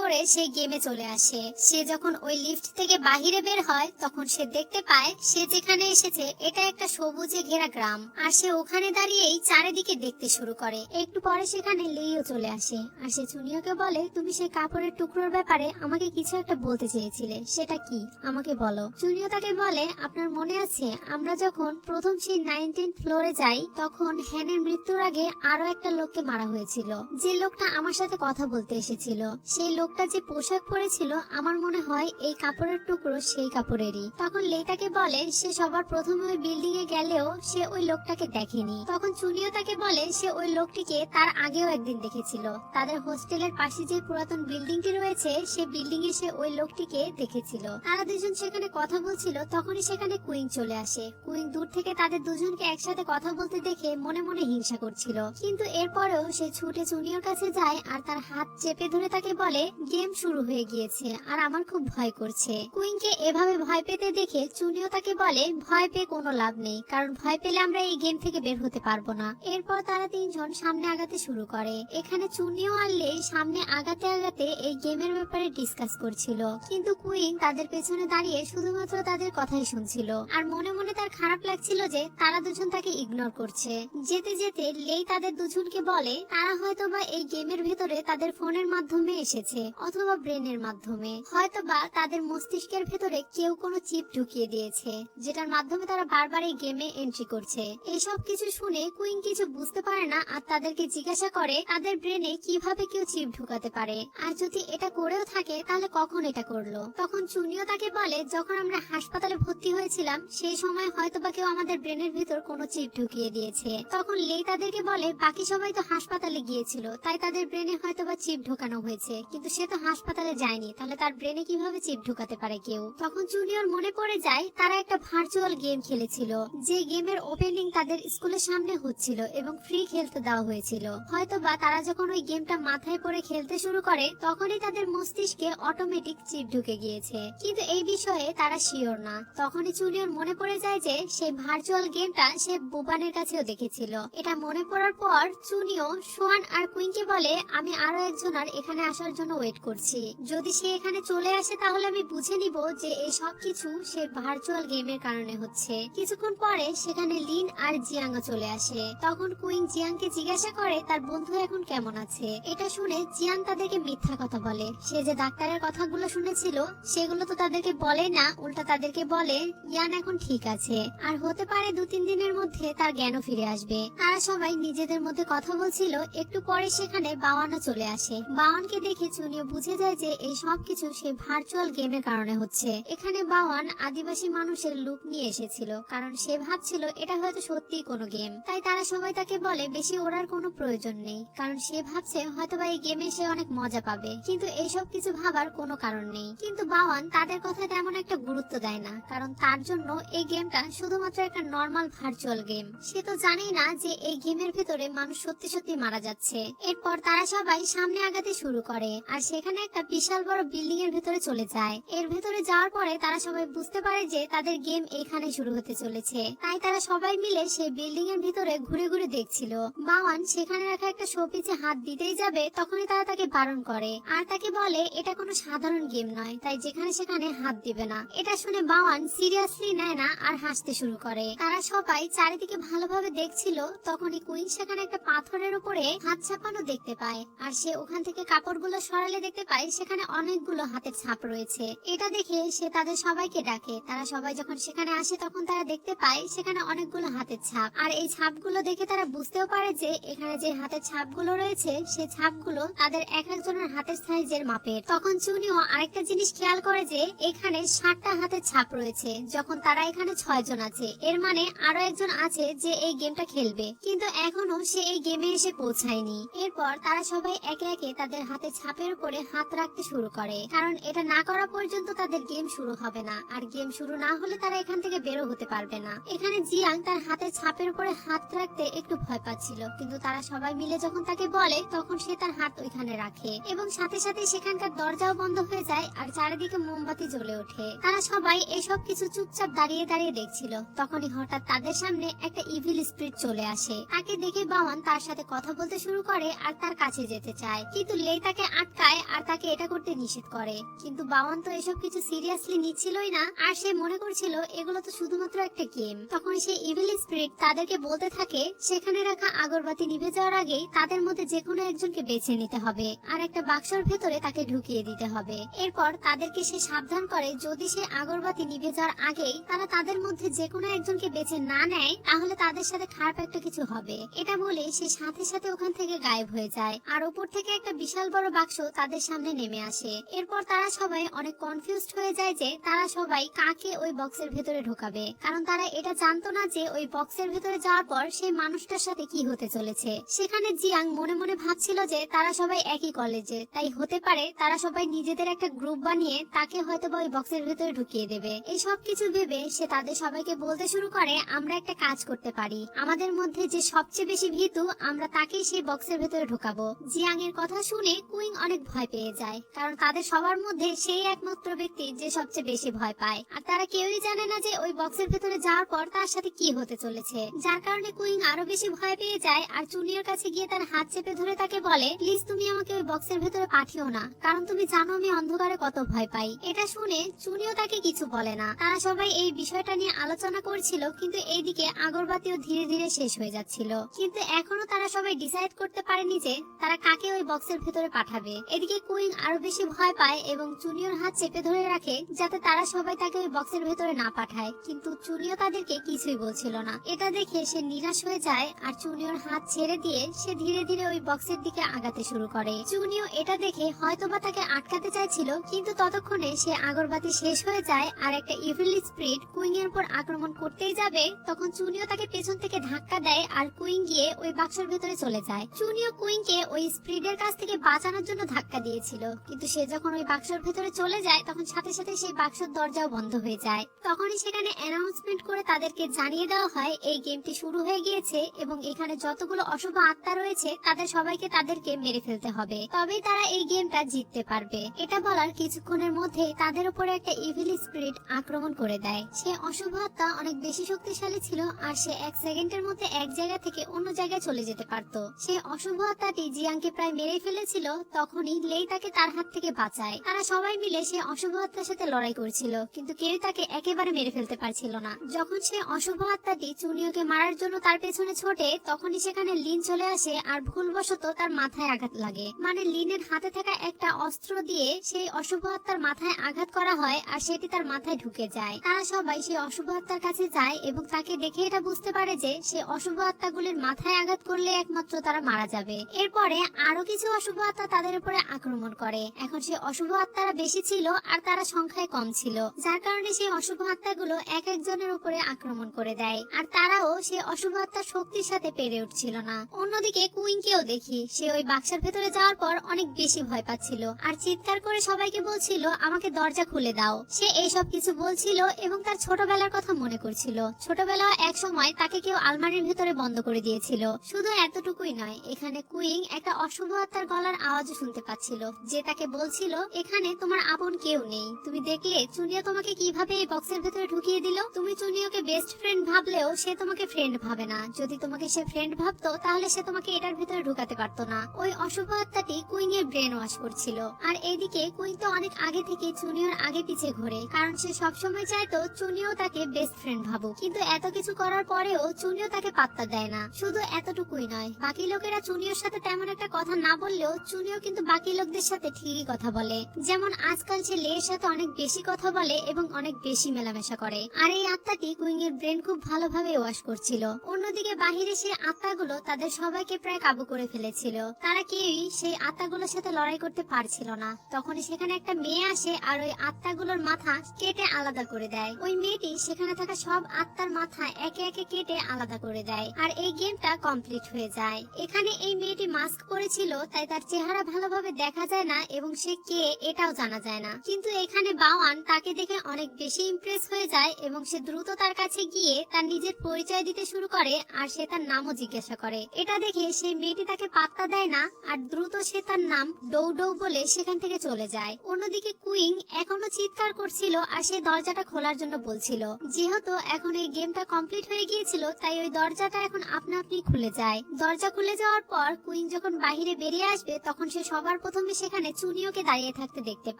করে সেই গেমে চলে আসে। সে যখন ওই লিফট থেকে বাহিরে বের হয় তখন সে দেখতে পায় সে যেখানে এসেছে এটা একটা সবুজে ঘেরা গ্রাম, আর সে ওখানে দাঁড়িয়েই চারিদিকে দেখতে শুরু করে। একটু পরে সেখানে লেইও চলে আসে, আর সে চুনিওকে বলে, তুমি সেই কাপড়ের টুকরোর ব্যাপারে আমাকে কিছু একটা বলতে চেয়েছিলে, সেটা কি আমাকে বলো। চুনিও তাকে বলে, আপনার মনে আছে আমরা যখন প্রথম সেই 19th ফ্লোরে যাই তখন হ্যানের মৃত্যুর আগে আরো একটা লোককে মারা হয়েছিল, যে লোকটা আমার সাথে কথা বলতে এসেছিল। সেই লোকটা যে পোশাক পরেছিল আমার মনে হয় এই কাপড়ের টুকরো সেই কাপড়েরই। তখন লেই তাকে বলে সে সবার প্রথমে ওই বিল্ডিং এ গেলেও সে ওই লোকটাকে দেখেনি। তখন চুনিও তাকে বলে সে ওই লোকটিকে তার আগেও একদিন দেখেছিল, তাদের হোস্টেলের পাশে যে পুরাতন বিল্ডিংটি রয়েছে সে বিল্ডিং এ সে ওই লোকটিকে দেখেছিল। তারা দুজন সেখানে কথা বলছিল, তখনই সেখানে কুইং চলে আসে। কুইং দূর থেকে তাদের দুজনকে একসাথে কথা বলতে দেখে মনে মনে হিংসা করছিল, কিন্তু এরপরেও সে ছুটে চুনিওর কাছে যায় আর তার হাত চেপে ধরে তাকে বলে, গেম শুরু হয়ে গিয়েছে আর আমার খুব ভয় করছে। কুইংকে এভাবে ভয় পেতে দেখে চুনিও তাকে বলে, ভয় পেয়ে কোনো লাভ নেই, কারণ ভয় পেলে আমরা এই গেম থেকে বের হতে পারবো না। এরপর তারা তিনজন সামনে আগাতে শুরু করে। এখানে চুনিও আর লেই সামনে আগাতে আগাতে এই গেমের ব্যাপারে ডিসকাস করছিল, কিন্তু কুইং তাদের পেছনে দাঁড়িয়ে শুধুমাত্র তাদের কথাই শুনছিল, আর মনে মনে তার খারাপ লাগছিল যে তারা দুজন তাকে ইগনোর করছে। যেতে যেতে লেই তাদের দুজনকে বলে তারা হয়তোবা এই গেমের ভেতরে তাদের ফোনের মাধ্যমে এসেছে অথবা ব্রেনের মাধ্যমে, হয়তোবা তাদের মস্তিষ্কের ভেতরে কেউ কোনো চিপ ঢুকিয়ে দিয়েছে যেটার মাধ্যমে তারা বারবার এই গেমে এন্ট্রি করছে। এসব কিছু শুনে কুইং কিছু বুঝতে পারে না আর তাদেরকে জিজ্ঞাসা করে তাদের ব্রেনে কিভাবে কেউ চিপ ঢুকাতে পারে, আর যদি এটা করেও থাকে তাহলে কখন এটা করলো। তখন চুনিও তাকে বলে, যখন আমরা হাসপাতালে ভর্তি হয়েছিলাম সেই সময় হয়তোবা কেউ আমাদের ব্রেনের ভিতর কোনো চিপ ঢুকিয়ে দিয়েছে। তখন লেই তাদেরকে বলে, বাকি সবাই তো হাসপাতালে গিয়েছিল তাই তাদের ব্রেনে হয়তোবা চিপ ঢোকানো হয়েছে, কিন্তু সে তো হাসপাতালে যায়নি, তাহলে তার ব্রেনে কিভাবে চিপ ঢুকাতে পারে কেউ। তখন জুনিয়র মনে পড়ে যায় তারা একটা ভার্চুয়াল গেম খেলেছিল, যে গেমের ওপেনিং তাদের স্কুলের সামনে হচ্ছিল এবং ফ্রি খেলতে দেওয়া হয়েছিল। হয়তোবা তারা যখন ওই গেমটা মাথায় পরে খেলতে শুরু করে তখনই তাদের মস্তিষ্কে অটোমেটিক চিপ ঢুকে গিয়েছে, কিন্তু এই বিষয়ে তারা শিওর না। তখনই জুনিয়র মনে পড়ে যায় যে সেই ভার্চুয়াল গেমটা সে বুবানের কাছেও দেখেছিল। এটা মনে পড়ার পর চুনিও সোয়ান আর কুইনকে বলে, আমি আরো একজনের এখানে আসার জন্য ওয়েট করছি, যদি সে এখানে চলে আসে তাহলে আমি বুঝে নিব যে এই সব কিছু সে ভার্চুয়াল গেমের কারণে হচ্ছে। কিছুক্ষণ পরে সেখানে লিন আর জিয়াংও চলে আসে। তখন কুইন জিয়াংকে জিজ্ঞাসা করে তার বন্ধু এখন কেমন আছে। এটা শুনে জিয়াং তাদেরকে মিথ্যা কথা বলে, সে যে ডাক্তারের কথাগুলো শুনেছিল সেগুলো তো তাদেরকে বলে না, উল্টা তাদেরকে বলে ইয়ান এখন ঠিক আছে আর হতে পারে 2-3 দিনের মধ্যে তার জ্ঞানও ফিরে আসবে। তারা সবাই নিজেদের মধ্যে কথা বলছিল, একটু পরে সেখানে বাওয়ানও চলে আসে। বাওয়ানকে দেখে চুনিও বুঝে যায় যে এই সব কিছু সেই ভার্চুয়াল গেমের কারণে হচ্ছে। এখানে বাওয়ান আদিবাসী মানুষের লুক নিয়ে এসেছিল, কারণ সে ভাবছিল এটা হয়তো সত্যিই কোনো গেম, তাই তারা সবাই তাকে বলে বেশি ওড়ার কোনো প্রয়োজন নেই, কারণ সে ভাবছে হয়তোবা এই গেমে সে অনেক মজা পাবে, কিন্তু এইসব কিছু ভাবার কোনো কারণ নেই। কিন্তু বাওয়ান তাদের কথা তেমন একটা গুরুত্ব দেয় না, কারণ তার জন্য এই গেমটা শুধুমাত্র একটা নর্মাল ভার্চুয়াল গেম। সে তো জানেই না যে এই গেমের ভেতরে মানুষ সত্যি সত্যি মারা যাচ্ছে। এরপর তারা সবাই সামনে আগাতে শুরু করে আর সেখানে একটা বিশাল বড় বিল্ডিং এর ভেতরে চলে যায়। এর ভেতরে যাওয়ার পরে তারা সবাই বুঝতে পারে যে তাদের গেম এখানে শুরু হতে চলেছে, তাই তারা সবাই মিলে সেই বিল্ডিং এর ভিতরে ঘুরে ঘুরে দেখছিল। বাওয়ান সেখানে রাখা একটা শোপিসে হাত দিতেই যাবে তখনই তারা তাকে বারণ করে আর তাকে বলে এটা কোনো সাধারণ গেম নয়, তাই যেখানে সেখানে হাত দিবে না। এটা শুনে বাওয়ান সিরিয়াসলি নেয় না আর হাসতে শুরু করে। তারা সবাই চারিদিকে ভালোভাবে দেখছিল, তখনই কুইন সেখানে একটা পাথরের উপরে হাত ছাপানো দেখতে পায় আর সে ওখান থেকে কাপড়গুলো সরালে দেখতে পায় সেখানে অনেকগুলো হাতের ছাপ রয়েছে। এটা দেখে সে তাদের সবাইকে ডাকে। তারা সবাই যখন সেখানে আসে তখন তারা দেখতে পায় সেখানে অনেকগুলো হাতের ছাপ, আর এই ছাপগুলো দেখে তারা বুঝতেও পারে যে এখানে যে হাতের ছাপগুলো রয়েছে সেই ছাপগুলো তাদের এক একজনের হাতের সাইজের মাপের। তখন চুনিও আরেকটা জিনিস খেয়াল করে যে এখানে 60টা হাতের ছাপ রয়েছে, যখন তারা এখানে 6 জন আছে এর মানে আরো একজন আছে যে এই গেমটা খেলবে, কিন্তু এখনো সে এই গেমে এসে পৌঁছায়নি। এরপর তারা সবাই একে একে তাদের হাতে ছাপের উপরে হাত রাখতে শুরু করে, কারণ এটা না করা পর্যন্ত তাদের গেম শুরু হবে না, আর গেম শুরু না হলে তারা এখান থেকে বেরো হতে পারবে না। এখানে জিয়াং তার হাতের ছাপের উপরে হাত রাখতে একটু ভয় পাচ্ছিল, কিন্তু তারা সবাই মিলে যখন তাকে বলে তখন সে তার হাত ওইখানে রাখে এবং সাথে সাথে সেখানকার দরজাও বন্ধ হয়ে যায় আর চারিদিকে মোমবাতি জ্বলে ওঠে। তারা সবাই এসব কিছু চুপচাপ দাঁড়িয়ে দাঁড়িয়ে দেখছিল। তখনই হঠাৎ তাদের সামনে একটা ইভিল স্পিরিট চলে আসে। তাকে দেখে বাওয়ান তার সাথে কথা বলতে শুরু করে আর তার কাছে যেতে চায়, কিন্তু লেই তাকে আটকায় আর তাকে তাকে এটা করতে নিষেধ করে, কিন্তু বাওয়ান তো এসব কিছু সিরিয়াসলি নিচ্ছিলই না, আর সে মনে করছিল এগুলো তো শুধুমাত্র একটা গেম। তখন সেই ইভিল স্পিরিট তাদেরকে বলতে থাকে সেখানে রাখা আগরবাতি নিভে যাওয়ার আগেই তাদের মধ্যে যে কোনো একজনকে বেছে নিতে হবে আর একটা বাক্সর ভেতরে তাকে ঢুকিয়ে দিতে হবে। এরপর তাদেরকে সে সাবধান করে যদি সে আগরবাতি নিভে যাওয়ার আগেই তারা তাদের মধ্যে যে কোনো একজনকে বেছে না নেয় তাহলে তাদের সাথে খারাপ একটা কিছু হবে। এটা বলে সে সাথে সাথে ওখান থেকে গায়েব হয়ে যায় আর উপর থেকে একটা বিশাল বড় বাক্স তাদের সামনে নেমে আসে। এরপর তারা সবাই অনেক কনফিউজড হয়ে যায় যে তারা সবাই কাকে ওই বক্সের ভেতরে ঢোকাবে, কারণ তারা এটা জানতো না যে ওই বক্সের ভেতরে যাওয়ার পর সেই মানুষটার সাথে কি হতে চলেছে। সেখানে জিয়াং মনে মনে ভাবছিল যে তারা সবাই একই কলেজে, তাই হতে পারে তারা সবাই নিজেদের একটা গ্রুপ বানিয়ে তাকে হয়তো বা ওই বক্সের ভেতরে ঢুকিয়ে দেবে। এই সব কিছু ভেবে সে তাদের সবাইকে বলতে শুরু করে আমরা একটা কাজ করতে পারি, আমাদের মধ্যে যে সবচেয়ে বেশি ভীতু আমরা তাকেই সেই বক্সের ভেতরে ঢোকাবো। জিয়াং এর কথা শুনে কুইং অনেক ভয় পেয়ে যায়, কারণ তাদের সবার মধ্যে সেই একমাত্র ব্যক্তি যে সবচেয়ে বেশি ভয় পায়, আর তারা কেউই জানে না যে ওই বক্সের ভেতরে যাওয়ার পর তার সাথে কি হতে চলেছে। যার কারণে কুইং আরো বেশি ভয় পেয়ে যায় আর চুনিয়র কাছে গিয়ে তার হাত চেপে ধরে তাকে বলে প্লিজ তুমি আমাকে ওই বক্সের ভেতরে পাঠিও না, কারণ তুমি জানো আমি অন্ধকারে কত ভয় পাই। এটা শুনে চুনিও তাকে কিছু বলে না। তারা সবাই এই বিষয়টা নিয়ে আলোচনা করছিল, কিন্তু এইদিকে আগরবাতিও ধীরে ধীরে শেষ হয়ে যাচ্ছিল, কিন্তু এখনো তারা সবাই ডিসাইড করতে পারেনি যে তারা কাকে ওই বক্সের ভেতরে পাঠাবে। এদিকে কুইং আরো বেশি ভয় পায় এবং চুনিয়র হাত চেপে ধরে রাখে যাতে তারা সবাই তাকে ওই বক্সের ভেতরে না পাঠায়, কিন্তু চুনিও তাদেরকে কিছুই বলছিল না। এটা দেখে সে নিরাশ হয়ে যায় আর চুনিয়র হাত ছেড়ে দিয়ে সে ধীরে ধীরে ওই বক্সের দিকে আগাতে শুরু করে। চুনিও এটা দেখে হয়তোবা তাকে আটকাতে চাইছিল, কিন্তু ততক্ষণে সে আগরবাতি শেষ হয়ে যায় আর একটা ইভিল স্পিরিট কুইং এর উপর আক্রমণ করতেই যাবে, তখন চুনিও তাকে পেছন থেকে ধাক্কা দেয় আর কুইং গিয়ে ওই বাক্সের ভেতরে চলে যায়। চুনিও কুইংকে ওই স্পিরিটের কাছ থেকে বাঁচানোর জন্য ধাক্কা দিয়েছিল, কিন্তু সে যখন ওই বাক্সের ভেতরে চলে যায় তখন সাথে সাথে সেই বাক্সের দরজাও বন্ধ হয়ে যায়। তখনই সেখানে অ্যানাউন্সমেন্ট করে তাদেরকে জানিয়ে দেওয়া হয় এই গেমটি শুরু হয়ে গিয়েছে এবং এখানে যতগুলো অশুভ আত্মা রয়েছে তাদের সবাইকে তাদেরকে মেরে ফেলতে হবে, তবেই তারা এই গেমটা জিততে পারবে। এটা বলার কিছুক্ষণের মধ্যে তাদের উপরে একটা ইভিল স্পিরিট আক্রমণ করে দেয়। সে অশুভ আত্মা অনেক বেশি শক্তিশালী ছিল আর সে এক সেকেন্ডের মধ্যে এক জায়গা থেকে অন্য জায়গায় চলে যেতে পারত। সে অশুভ আত্মাটি জিয়াংকে প্রায় মেরে ফেলেছিল, তখনই লেই তাকে তার হাত থেকে বাঁচায়। তারা সবাই মিলে সে অশুভ আত্মার সাথে লড়াই করছিল, কিন্তু কেউ তাকে একেবারে মেরে ফেলতে পারছিল না। যখন সে অশুভ আত্মাটি চুনিওকে মারার জন্য তার পেছনে ছোটে তখনই সেখানে লিন চলে আসে আর ভুলবশত তার মাথায় আঘাত লাগে, মানে লিনের হাতে থাকা একটা অস্ত্র দিয়ে সেই অশুভ আত্মার মাথায় আঘাত করা হয় আর সেটি তার মাথায় ঢুকে যায়। তারা সবাই সেই অশুভ আত্মার কাছে যায় এবং তাকে দেখে এটা বুঝতে পারে যে সে অশুভ আত্মাগুলির মাথায় আঘাত করলে একমাত্র তারা মারা যাবে। এরপরে আরো কিছু অশুভ আত্মা তাদের উপরে আক্রমণ করে। এখন সে অশুভ আত্মারা বেশি ছিল আর তারা সংখ্যায় কম ছিল, যার কারণে সেই অশুভ আত্মাগুলো এক একজনের উপরে আক্রমণ করে দেয় আর তারাও সে অশুভ আত্মার শক্তির সাথে পেরে উঠছিল না। অন্যদিকে কুইংকেও দেখি সে ওই বাক্সের ভেতরে যাওয়ার পর অনেক বেশি ভয় পাচ্ছিল আর চিৎকার করে সবাইকে বলছিল আমাকে দরজা খুলে দাও। সে এইসব কিছু বলছিল এবং তার ছোটবেলার কথা মনে করছিল। ছোটবেলা এক সময় তাকে কেউ আলমারির ভেতরে বন্ধ করে দিয়েছিল। শুধু এতটুকুই নয়, এখানে কুইং একটা অশুভ আত্মার গলার আওয়াজও শুনতে পাচ্ছিল যে তাকে বলছিল এখানে তোমার আপন কেউ নেই, তুমি দেখলে চুনিয়া তোমাকে কিভাবে এই বক্সের ভেতরে ঢুকিয়ে দিল। তুমি চুনিয়াকে বেস্ট ফ্রেন্ড ভাবলেও সে তোমাকে ফ্রেন্ড ভাবে না, যদি তোমাকে সে ফ্রেন্ড ভাবতো তাহলে সে তোমাকে এটার ভেতরে ঢুকাতে পারতো না। ওই অশুভ আত্মাটি কুইং এর ব্রেন ওয়াশ করছিল আর এইদিকে কুইং তো অনেক আগে থেকে চুনিয়ার আগে পিছে ঘোরে, কারণ সে সবসময় চাইতো চুনিও তাকে বেস্ট ফ্রেন্ড ভাবুক, কিন্তু এত কিছু করার পরেও চুনিও তাকে পাত্তা দেয় না। শুধু এতটুকুই নয়, বাকি লোকেরা চুনিওর সাথে তেমন একটা কথা না বললেও চুনিও কিন্তু বাকি লোকদের সাথে ঠিকই কথা বলে। যেমন আজকাল সে লের সাথে অনেক বেশি কথা বলে এবং অনেক বেশি মেলামেশা করে, আর এই আত্মাটি কুইং এর ব্রেন খুব ভালোভাবে ওয়াশ করছিল। অন্যদিকে বাহিরে সেই আত্মাগুলো তাদের সবাইকে প্রায় কাবু করে ফেলেছিল, তারা কেউই সেই আত্মাগুলোর সাথে লড়াই করতে পারছিল না। তখনই সেখানে একটা মেয়ে আসে আর ওই আত্মাগুলোর মাথা কেটে আলাদা করে দেয়। ওই মেয়েটি সেখানে থাকা সব আত্মার মাথা একে একে কেটে আলাদা করে দেয় আর এই গেমটা কমপ্লিট হয়ে যায়। এখানে এই মেয়েটি মাস্ক পরেছিল, তাই তার চেহারা ভালোভাবে দেখা যায় না এবং সে কে এটাও জানা যায় না, কিন্তু এখানে বাওয়ান তাকে দেখে অনেক বেশি ইমপ্রেস হয়ে যায় এবং সে দ্রুত তার কাছে গিয়ে তার নিজের পরিচয় দিতে শুরু করে আর সে তার নামও জিজ্ঞাসা করে। এটা দেখে সেই মেয়েটি তাকে পাত্তা দেয় না আর দ্রুত সে তার নাম ডৌ ডৌ বলে সেখান থেকে চলে যায়। অন্যদিকে কুইং এখনো চিৎকার করছিল আর সে দরজাটা খোলার জন্য বলছিল। যেহেতু এখন এই গেমটা কমপ্লিট হয়ে গিয়েছিল তাই ওই দরজাটা এখন আপনা আপনি খুলে যায়। দরজা খুলে যাওয়ার পর কুইং যখন বাহিরে বেরিয়ে আসবে তখন সে সবার প্রথমে সে সেখানে চুনিওকে দাঁড়িয়ে থাকতে দেখতে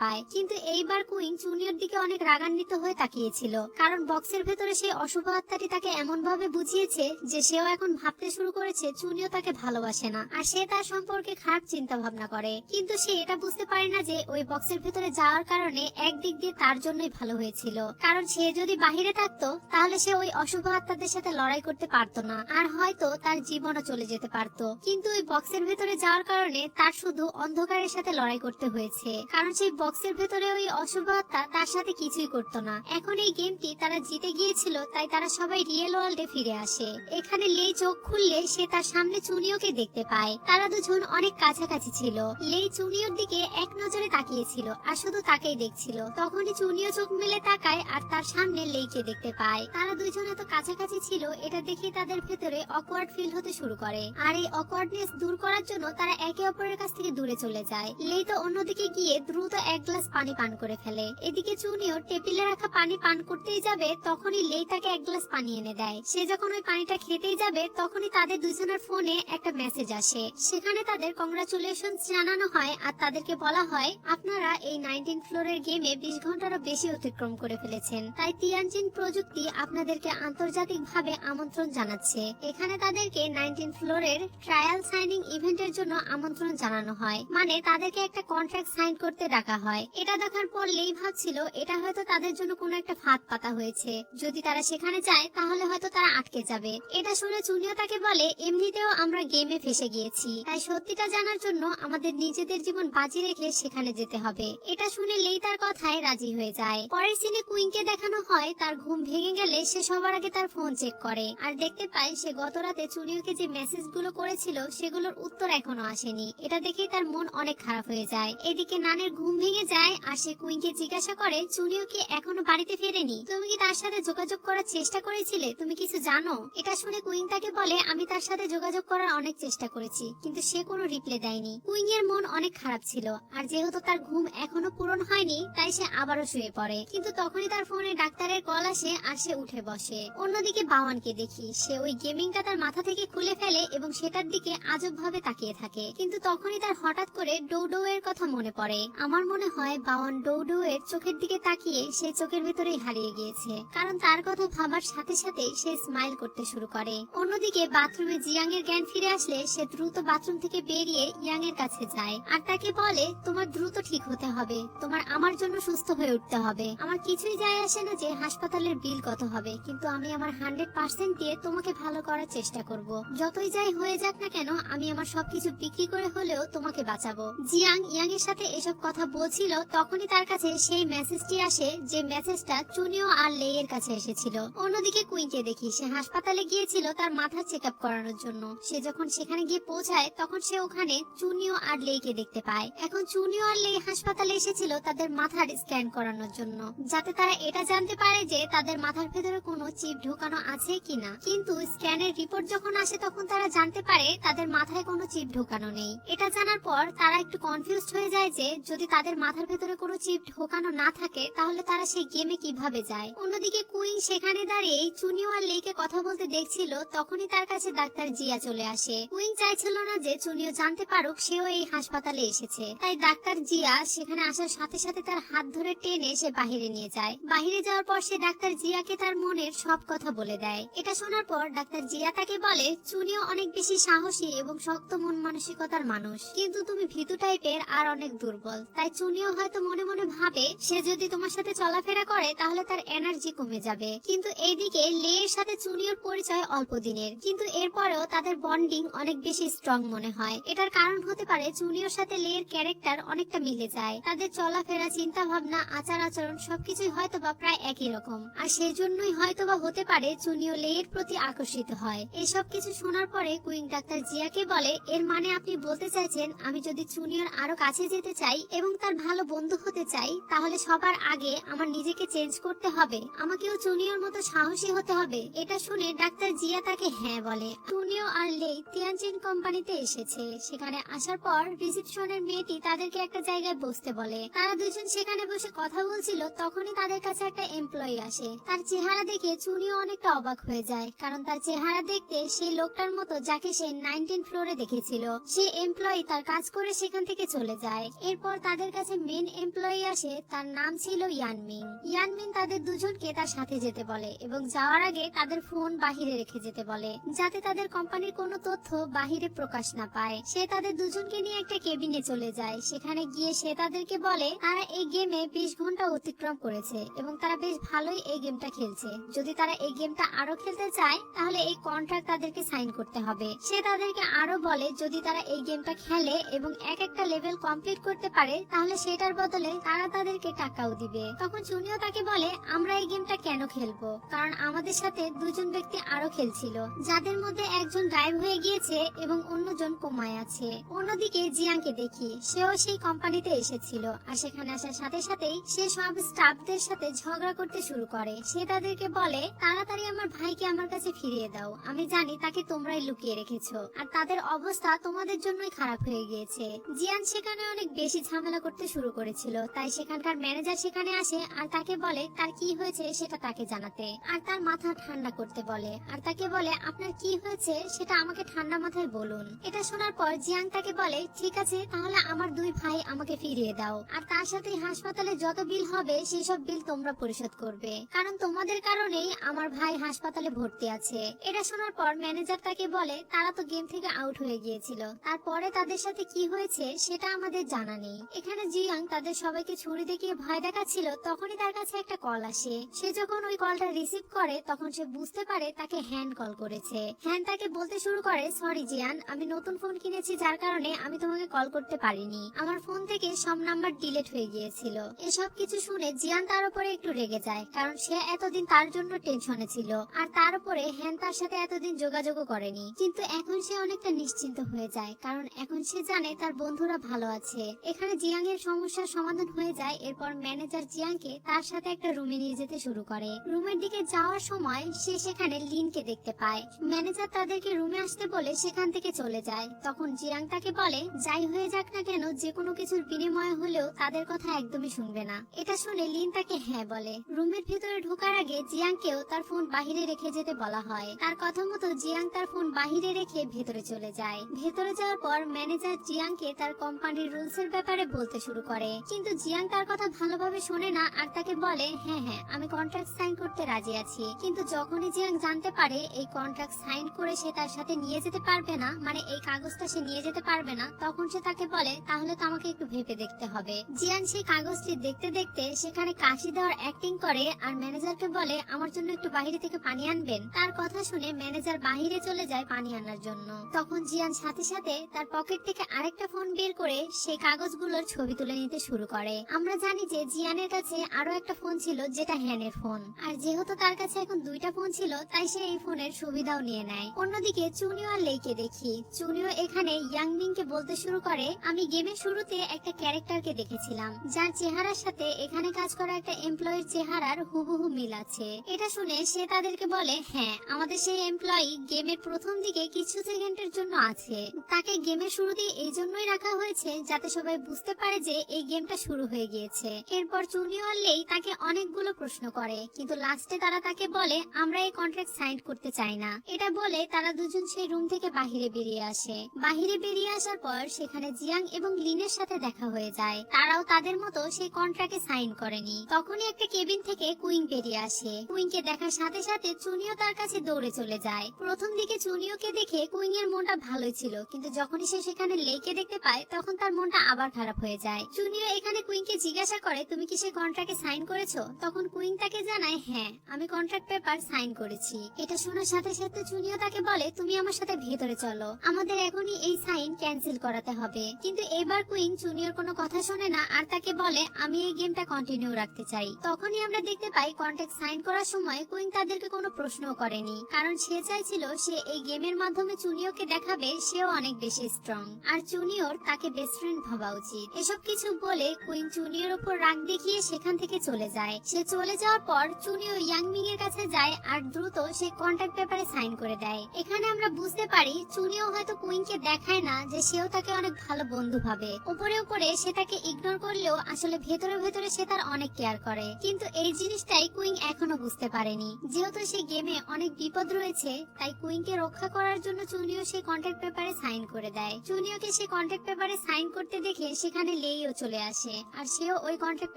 পায়। কিন্তু এইবার কুইন চুনিওর দিকে অনেক রাগান্বিত হয়ে তাকিয়েছিল, কারণ বক্সের ভেতরে সেই অশুভ আত্মাটি তাকে এমন ভাবে বুঝিয়েছে যে সেও এখন ভাবতে শুরু করেছে চুনিও তাকে ভালোবাসে না, আর সে তার সম্পর্কে খারাপ চিন্তা ভাবনা করে। কিন্তু সে এটা বুঝতে পারে না যে ওই বক্সের ভেতরে যাওয়ার কারণে একদিক দিয়ে তার জন্যই ভালো হয়েছিল, কারণ সে যদি বাহিরে থাকতো তাহলে সে ওই অশুভ আত্মাদের সাথে লড়াই করতে পারতো না, আর হয়তো তার জীবনও চলে যেতে পারতো। কিন্তু ওই বক্সের ভেতরে যাওয়ার কারণে তার শুধু অন্ধকারের সাথে লড়াই করতে হয়েছে, কারণ সেই বক্সের ভেতরে ওই অশুভ আত্মা তার সাথে কিছুই করতো না। এখন এই গেমটি তারা জিতে গিয়েছিল, তাই তারা সবাই রিয়েল ওয়ার্ল্ডে ফিরে আসে। এখানে লেই চোখ খুললে সে তার সামনে চুনিওকে দেখতে পায়। তারা দুজন অনেক কাছাকাছি ছিল। লেই চুনিওর দিকে এক নজরে তাকিয়েছিল আর শুধু তাকেই দেখছিল। তখনই চুনিও চোখ মেলে তাকায় আর তার সামনে লেইকে দেখতে পায়। তারা দুজন এত কাছাকাছি ছিল, এটা দেখে তাদের ভেতরে অকওয়ার্ড ফিল হতে শুরু করে, আর এই অকওয়ার্ডনেস দূর করার জন্য তারা একে অপরের কাছ থেকে দূরে চলে যায়। লেই তো অন্যদিকে গিয়ে দ্রুত এক গ্লাস পানি পান করে ফেলে। এদিকে চুনিও টেবিলে রাখা পানি পান করতেই যাবে, তখনই লেই তাকে এক গ্লাস পানি এনে দেয়। সে যখন ওই পানিটা খেতেই যাবে তখনই তাদের দুজনের ফোনে একটা মেসেজ আসে। সেখানে তাদের কংগ্রাচুলেশনস জানানো হয় আর তাদেরকে বলা হয় আপনারা এই 19 ফ্লোরের গেমে 20 ঘন্টারও বেশি অতিক্রম করে ফেলেছেন, তাই তিয়ানজিন প্রযুক্তি আপনাদেরকে আন্তর্জাতিকভাবে আমন্ত্রণ জানাচ্ছে। এখানে তাদেরকে 19 ফ্লোরের ট্রায়াল সাইনিং ইভেন্টের জন্য আমন্ত্রণ জানানো হয়, মানে তাদেরকে একটা কন্ট্রাক্ট সাইন করতে ডাকা হয়। এটা দেখার পর লেই ভাবছিল এটা হয়তো তাদের জন্য কোনো একটা ফাঁদ পাতা হয়েছে, যদি তারা সেখানে যায় তাহলে হয়তো তারা আটকে যাবে। এটা শুনে চুনিও তাকে বলে এমনিতেও আমরা গেমে ফেসে গিয়েছি, তাই সত্যিটা জানার জন্য আমাদের নিজেদের জীবন বাজি রেখে সেখানে যেতে হবে। এটা শুনে লেই তার কথায় রাজি হয়ে যায়। পরের সিনে কুইনকে দেখানো হয় তার ঘুম ভেঙে গেলে সে সবার আগে তার ফোন চেক করে আর দেখতে পায় সে গত রাতে চুনিওকে যে মেসেজগুলো করেছিল সেগুলোর উত্তর এখনো আসেনি। এটা দেখেই তার মন অনেক খারাপ হয়ে যায়। এদিকে নানের ঘুম ভেঙে যায় আর সে কুইনকে জিজ্ঞাসা করে চুনিও কি এখনো বাড়িতে ফেরেনি, তুমি কি তার সাথে যোগাযোগ করার চেষ্টা করেছিলে, তুমি কিছু জানো? এটা শুনে কুইন তাকে বলে আমি তার সাথে যোগাযোগ করার অনেক চেষ্টা করেছি, কিন্তু সে কোনো রিপ্লাই দেয়নি। কুইন এর মন অনেক খারাপ ছিল, আর যেহেতু তার ঘুম এখনো পূরণ হয়নি তাই সে আবারও শুয়ে পড়ে। কিন্তু তখনই তার ফোনে ডাক্তারের কল আসে আর সে উঠে বসে। অন্যদিকে বাওয়ানকে দেখি সে ওই গেমিংটা তার মাথা থেকে খুলে ফেলে এবং সেটার দিকে আজব ভাবে তাকিয়ে থাকে। কিন্তু তখনই তার হঠাৎ করে ডৌডৌ এর কথা মনে পড়ে। আমার মনে হয় বাওয়ান ডৌডৌ এর চোখের দিকে তাকিয়ে সে চোখের ভেতরেই হারিয়ে গিয়েছে, কারণ তার কথা ভাবার সাথে সাথে সে স্মাইল করতে শুরু করে। অন্যদিকে বাথরুমে জিয়াং এর জ্ঞান ফিরে আসলে সে দ্রুত বাথরুম থেকে বেরিয়ে ইয়াং এর কাছে যায় আর তাকে বলে তোমার দ্রুত ঠিক হতে হবে, তোমার আমার জন্য সুস্থ হয়ে উঠতে হবে। আমার কিছুই যায় আসে না যে হাসপাতালের বিল কত হবে, কিন্তু আমি আমার 100% দিয়ে তোমাকে ভালো করার চেষ্টা করব। যতই যাই হয়ে যাক না কেন আমি আমার সবকিছু বিক্রি করে হলেও তোমাকে বাঁচাবো। জিয়াং ইয়াং এর সাথে এসব কথা বলছিল, তখনই তার কাছে সেই মেসেজটি আসে যে মেসেজটা চুনিও আর লেই এর কাছে এসেছিল। অন্যদিকে কুইনকে দেখি সে হাসপাতালে গিয়েছিল তার মাথা চেকআপ করানোর জন্য। সে যখন সেখানে গিয়ে পৌঁছায় তখন সে ওখানে চুনিও আর লেইকে দেখতে পায়। এখন চুনিও আর লেই হাসপাতালে এসেছিল তাদের মাথার স্ক্যান করানোর জন্য, যাতে তারা এটা জানতে পারে যে তাদের মাথার ভেতরে কোনো চিপ ঢোকানো আছে কিনা। কিন্তু স্ক্যানের রিপোর্ট যখন আসে তখন তারা জানতে পারে তাদের মাথায় কোনো চিপ ঢোকানো নেই। এটা জানার পর তারা একটু কনফিউজড হয়ে যায় যে যদি তাদের মাথার ভেতরে কোনো চিপ ঢোকানো না থাকে তাহলে তারা সেই গেমে কিভাবে যায়। অন্যদিকে কুইন সেখানে দাঁড়িয়ে চুনিও আর লেইকে কথা বলতে দেখছিল, তখনই তার কাছে ডাক্তার জিয়া চলে আসে। কুইন চাইছিল না যে চুনিও জানতে পারুক সেও এই হাসপাতালে এসেছে, তাই ডাক্তার জিয়া সেখানে আসার সাথে সাথে তার হাত ধরে টেনে সে বাহিরে নিয়ে যায়। বাহিরে যাওয়ার পর সে ডাক্তার জিয়াকে তার মনের সব কথা বলে দেয়। এটা শোনার পর ডাক্তার জিয়া তাকে বলে চুনিও অনেক বেশি সাহসী এবং শক্ত মন মানসিকতার মানুষ, কিন্তু তুমি ভীতু টাইপের আর অনেক দুর্বল। তাই চুনিও হয়তো মনে মনে ভাবে সে যদি তোমার সাথে চলাফেরা করে তাহলে তার এনার্জি কমে যাবে। কিন্তু এইদিকে লেয়ের সাথে চুনিওর পরিচয় অল্প দিনের, কিন্তু এরপরেও তাদের বন্ডিং অনেক বেশি স্ট্রং মনে হয়। এটার কারণ হতে পারে চুনিওর সাথে লেয়ের ক্যারেক্টার অনেকটা মিলে যায়। তাদের চলাফেরা, চিন্তা ভাবনা, আচার আচরণ সবকিছুই হয়তোবা প্রায় একই রকম, আর সেজন্যই হয়তোবা হতে পারে চুনিও লেয়ের প্রতি আকর্ষিত হয়। এসব কিছু শোনার পরে কুইন ডাক্তার জিয়াকে বলে এর মানে আপনি বলতে চাইছেন আমি যদি চুনিওর আরো কাছে যেতে চাই এবং তার ভালো বন্ধু হতে চাই তাহলে সবার আগে আমার নিজেকে চেঞ্জ করতে হবে, আমাকেও চুনিওর মতো সাহসী হতে হবে। এটা শুনে ডাক্তার জিয়া তাকে হ্যাঁ বলে। চুনিও আর লেই তিয়ানজিন কোম্পানিতে এসেছে। সেখানে আসার পর রিসেপশনের মেয়েটি তাদেরকে একটা জায়গায় বসতে বলে। তারা দুজন সেখানে বসে কথা বলছিল, তখনই তাদের কাছে একটা এমপ্লয়ি আসে। তার চেহারা দেখে চুনিও অনেকটা অবাক হয়ে যায়, কারণ তার চেহারা দেখতে সেই লোকটার মতো যাকে সে 19 ফ্লোরে দেখেছিল। সে এমপ্লয়ি তার কাজ করে সেখান থেকে থেকে চলে যায়। এরপর তাদের কাছে মেন এমপ্লয়ি আসে, তার নাম ছিল ইয়ানমিং। ইয়ানমিং তাদের দুজনকে তার সাথে যেতে বলে এবং যাওয়ার আগে তাদের ফোন বাহিরে রেখে যেতে বলে, যাতে তাদের কোম্পানির কোনো তথ্য বাহিরে প্রকাশ না পায়। সে তাদের দুজনকে নিয়ে একটা কেবিনে চলে যায়। সেখানে গিয়ে সে তাদেরকে বলে তারা এই গেমে 20 ঘন্টা অতিক্রম করেছে এবং তারা বেশ ভালোই এই গেমটা খেলছে। যদি তারা এই গেমটা আরো খেলতে চায় তাহলে এই কন্ট্রাক্ট তাদেরকে সাইন করতে হবে। সে তাদেরকে আরো বলে যদি তারা এই গেমটা খেলে এবং এক একটা লেভেল কমপ্লিট করতে পারে তাহলে সেটার বদলে তারা তাদেরকে টাকাও দিবে। তখন চুনিও তাকে বলে আমরা এই গেমটা কেন খেলবো, কারণ আমাদের সাথে দুজন ব্যক্তি আরো খেলছিল, যাদের মধ্যে একজন ড্রাইভ হয়ে গিয়েছে এবং অন্যজন কোমায় আছে। অন্যদিকে জিয়াংকে দেখি, সেও সেই কোম্পানিতে এসেছিল আর সেখানে আসার সাথে সাথেই সে সব স্টাফদের সাথে ঝগড়া করতে শুরু করে। সে তাদেরকে বলে তাড়াতাড়ি আমার ভাইকে আমার কাছে ফিরিয়ে দাও, আমি জানি তাকে তোমরাই লুকিয়ে রেখেছো আর তাদের অবস্থা তোমাদের জন্যই খারাপ হয়ে গিয়েছে। জিয়ান সেখানে অনেক বেশি ঝামেলা করতে শুরু করেছিল, তাই সেখানকার ম্যানেজার সেখানে আসে আর তাকে বলে তার কি হয়েছে সেটা তাকে জানাতে আর তার মাথা ঠান্ডা করতে বলে আর তাকে বলে আপনার কি হয়েছে সেটা আমাকে ঠান্ডা মাথায় বলুন। এটা শোনার পর জিয়াং তাকে বলে ঠিক আছে, তাহলে আমার দুই ভাই আমাকে ফিরিয়ে দাও আর তার সাথে হাসপাতালে যত বিল হবে সেই সব বিল তোমরা পরিশোধ করবে, কারণ তোমাদের কারণেই আমার ভাই হাসপাতালে ভর্তি আছে। এটা শোনার পর ম্যানেজার তাকে বলে তারা তো গেম থেকে আউট হয়ে গিয়েছিল, তারপরে তাদের সাথে কি হয়েছে সেটা আমাদের জানা নেই। এখানে জিয়াং তাদের সবাইকে ছুরি দেখিয়ে ভয় দেখাচ্ছিল, তখনই তার কাছে একটা কল আসে। সে যখন ওই কলটা রিসিভ করে তখন সে বুঝতে পারে তাকে হ্যান্ড কল করেছে। হ্যান্ড তাকে বলতে শুরু করে সরি জিয়ান, আমি নতুন ফোন কিনেছি যার কারণে আমি তোমাকে কল করতে পারিনি, আমার ফোন থেকে সব নাম্বার ডিলিট হয়ে গিয়েছিল। এসব কিছু শুনে জিয়ান তার উপরে একটু রেগে যায়, কারণ সে এতদিন তার জন্য টেনশনে ছিল আর তার উপরে হ্যান্ড তার সাথে এতদিন যোগাযোগও করেনি। কিন্তু এখন সে অনেকটা নিশ্চিন্ত হয়ে যায়, কারণ এখন সে জানে তার বন্ধুরা ভালো আছে। এখানে জিয়াং এর সমস্যার সমাধান হয়ে যায়। এরপর ম্যানেজার জিয়াংকে তার সাথে একটা রুমে নিয়ে যেতে শুরু করে। রুমের দিকে যাওয়ার সময় সে সেখানে লিনকে দেখতে পায়। ম্যানেজার তাদেরকে রুমে আসতে বলে সেখান থেকে চলে যায়। তখন জিয়াং তাকে বলে যাই হয়ে যাক না কেন যে কোনো কিছুর বিনিময়ে হলেও তাদের কথা একদমই শুনবে না। এটা শুনে লিন তাকে হ্যাঁ বলে। রুমের ভিতরে ঢোকার আগে জিয়াংকেও তার ফোন বাহিরে রেখে যেতে বলা হয়। তার কথা মতো জিয়াং তার ফোন বাহিরে রেখে ভেতরে চলে যায়। ভেতরে যাওয়ার পর ম্যানেজার জিয়াংকে তার কোম্পানির রুলস এর ব্যাপারে বলতে শুরু করে, কিন্তু জিয়াং তার কথা ভালোভাবে শোনে না আর তাকে বলে হ্যাঁ হ্যাঁ আমি কন্ট্রাক্ট সাইন করতে রাজি আছি। কিন্তু যখনই জিয়াং জানতে পারে এই কন্ট্রাক্ট সাইন করে সে তার সাথে নিয়ে যেতে পারবে না, মানে এই কাগজটা সে নিয়ে যেতে পারবে না, তখন সে তাকে বলে তাহলে তো আমাকে একটু ভেবে দেখতে হবে। জিয়াং সেই কাগজটি দেখতে দেখতে সেখানে কাশি দেওয়ার অ্যাক্টিং করে আর ম্যানেজারকে বলে আমার জন্য একটু বাইরে থেকে পানি আনবেন। তার কথা শুনে ম্যানেজার বাহিরে চলে যায় পানি আনার জন্য। তখন জিয়ান সাথে সাথে তার পকেট থেকে আরেকটা ফোন বের করে সেই কাগজগুলোর ছবি তুলে নিতে শুরু করে। আমরা জানি যে জিয়ানের কাছে আরো একটা ফোন ছিল যেটা হ্যানের ফোন, আর যেহেতু তার কাছে এখন দুইটা ফোন ছিল তাই সে এই ফোনের সুবিধাও নিয়ে নেয়। অন্যদিকে চুনিও আর লেইকে দেখি, চুনিও এখানে ইয়াংমিং কে বলতে শুরু করে আমি গেমের শুরুতে একটা ক্যারেক্টারকে দেখেছিলাম যার চেহারার সাথে এখানে কাজ করা একটা এমপ্লয়ির চেহারার হুবহু মিল আছে। এটা শুনে সে তাদেরকে বলে হ্যাঁ আমাদের সেই এমপ্লয়ি গেমের প্রথম দিকে কিছু সেকেন্ডের জন্য আছে, তাকে গেমের শুরুতে এই জন্যই রাখা হয়েছে যাতে সবাই বুঝতে পারে যে এই গেমটা শুরু হয়ে গিয়েছে। এরপর চুনিও আর লেই তাকে অনেকগুলো প্রশ্ন করে, কিন্তু লাস্টে তারা তাকে বলে আমরা এই কন্ট্রাক্ট সাইন করতে চাই না। এটা বলে তারা দুজন সেই রুম থেকে বাহিরে বেরিয়ে আসে। বাহিরে বেরিয়ে আসার পর সেখানে জিয়াং এবং লিনের সাথে দেখা হয়ে যায়। তারাও তাদের মতো সেই কন্ট্রাক্টে সাইন করেনি। তখনই একটা কেবিন থেকে কুইন বেরিয়ে আসে। কুইনকে দেখার সাথে সাথে চুনিও তার কাছে দৌড়ে চলে যায়। প্রথম দিকে চুনিওকে দেখে কুইন এর মনটা ভালোই ছিল, কিন্তু যখনই সে সেখানে লেইকে দেখতে পায় তখন তার মনটা আবার খারাপ হয়ে যায়। চুনিও এখানে কুইনকে জিজ্ঞাসা করে তুমি কি সেই কন্ট্রাক্টে সাইন করেছো? তখন কুইন তাকে জানায় হ্যাঁ আমি কন্ট্রাক্ট পেপার সাইন করেছি। এটা শোনার সাথে সাথে চুনিও তাকে বলে তুমি আমার সাথে ভেতরে চলো, আমাদের এখনই এই সাইন ক্যান্সেল করাতে হবে। কিন্তু এবার কুইন চুনিওর কোনো কথা শোনে না আর তাকে বলে আমি এই গেমটা কন্টিনিউ রাখতে চাই। তখনই আমরা দেখতে পাই কন্ট্রাক্ট সাইন করার সময় কুইন তাদেরকে কোনো প্রশ্নও করেনি, কারণ সে চাইছিল সে এই গেমের মাধ্যমে চুনিওকে দেখাবে সেও অনেক বেশি স্ট্রং আর চুনিওর তাকে বেস্ট ফ্রেন্ড ভাবা উচিত। এসব কিছু বলে কুইন চুনিওর উপর রাগ দেখিয়ে সেখান থেকে চলে যায়। সে চলে যাওয়ার পর চুনিও ইয়াংমিং এর কাছে যায় আর দ্রুত সে কন্ট্রাক্ট পেপারে সাইন করে দেয়। এখানে আমরা বুঝতে পারি চুনিও হয়তো কুইনকে দেখায় না যে সেও তাকে অনেক ভালো বন্ধু ভাবে। উপরে উপরে সে তাকে ইগনোর করলেও আসলে ভেতরে ভেতরে সে তার অনেক কেয়ার করে। কিন্তু এই জিনিসটাই কুইন এখনো বুঝতে পারেনি। যেহেতু সে গেমে অনেক বিপদ রয়েছে তাই কুইনকে রক্ষা করার জন্য চুনিও সেই কন্ট্রাক্ট পেপারে সাইন করে দেয়। চুনিওকে সে কন্ট্রাক্ট পেপার পেপারে সাইন করতে দেখে সেখানে লেইও চলে আসে আর সেও ওই কন্ট্রাক্ট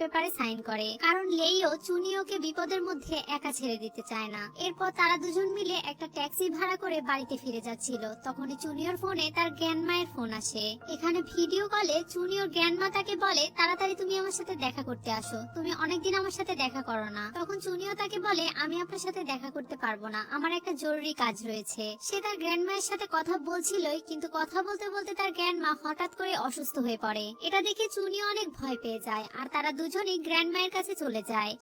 পেপারে সাইন করে, কারণ লেইও চুনিওকে বিপদের মধ্যে একা ছেড়ে দিতে চায় না। এরপর তারা দুজন মিলে একটা ট্যাক্সি ভাড়া করে বাড়িতে ফিরে যাচ্ছিল, তখনই চুনিওর ফোনে তার গ্র্যান্ডমায়ের ফোন আসে। এখানে ভিডিও কলে চুনিওর গ্র্যান্ডমা তাকে বলে, তাড়াতাড়ি তুমি আমার সাথে দেখা করতে আসো, তুমি অনেকদিন আমার সাথে দেখা করো না। তখন চুনিও তাকে বলে, আমি আপনার সাথে দেখা করতে পারবো না, আমার একটা জরুরি কাজ রয়েছে। সে তার গ্র্যান্ডমায়ের সাথে কথা বলছিলই, কিন্তু কথা বলতে বলতে তার গ্র্যান্ডমা হঠাৎ করে অসুস্থ হয়ে পড়ে। এটা দেখে চুনিও অনেক ভয় পেয়ে যায় আর তারা দুজনেই গ্র্যান্ডমায়ের কাছে চলে যায়।